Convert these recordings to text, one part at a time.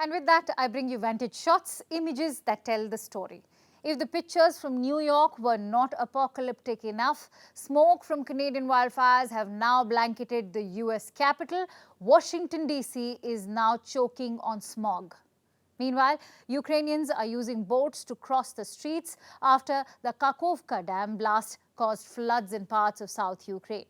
And with that, I bring you Vantage shots, images that tell the story. If the pictures from New York were not apocalyptic enough, smoke from Canadian wildfires have now blanketed the US capital. Washington, D.C. is now choking on smog. Meanwhile, Ukrainians are using boats to cross the streets after the Kakhovka dam blast caused floods in parts of South Ukraine.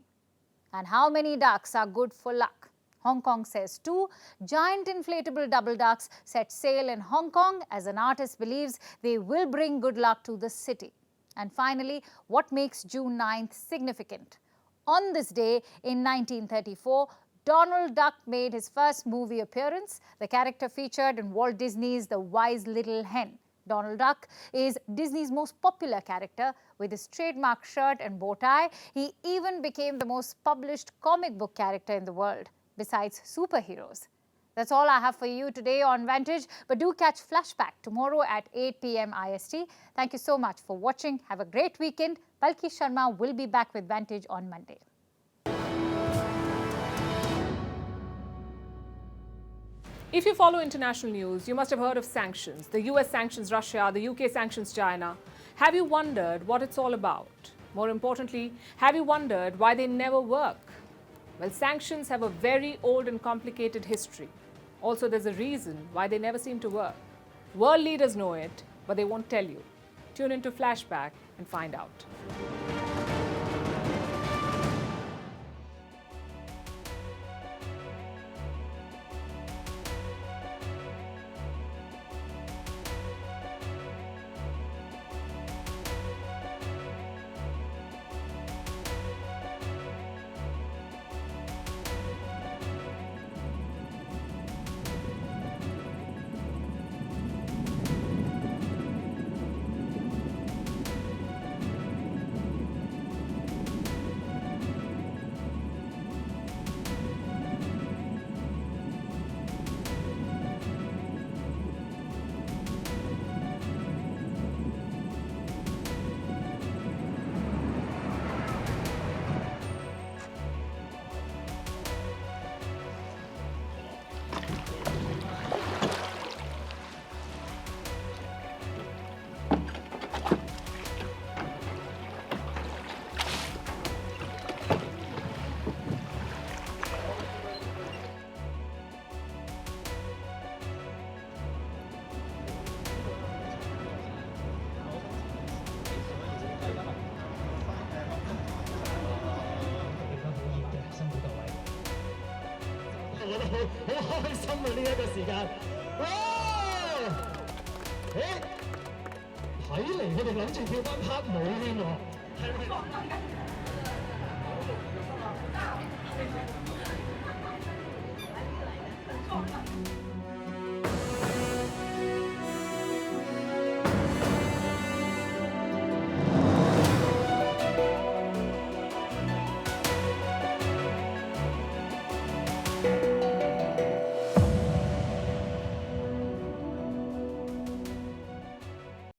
And how many ducks are good for luck? Hong Kong says 2. Giant inflatable double ducks set sail in Hong Kong as an artist believes they will bring good luck to the city. And finally, what makes June 9th significant? On this day in 1934, Donald Duck made his first movie appearance. The character featured in Walt Disney's The Wise Little Hen. Donald Duck is Disney's most popular character. With his trademark shirt and bow tie, he even became the most published comic book character in the world, besides superheroes. That's all I have for you today on Vantage, but do catch Flashback tomorrow at 8 p.m. IST. Thank you so much for watching. Have a great weekend. Palki Sharma will be back with Vantage on Monday. If you follow international news, you must have heard of sanctions. The US sanctions Russia, the UK sanctions China. Have you wondered what it's all about? More importantly, have you wondered why they never work? Well, sanctions have a very old and complicated history. Also, there's a reason why they never seem to work. World leaders know it, but they won't tell you. Tune into Flashback and find out.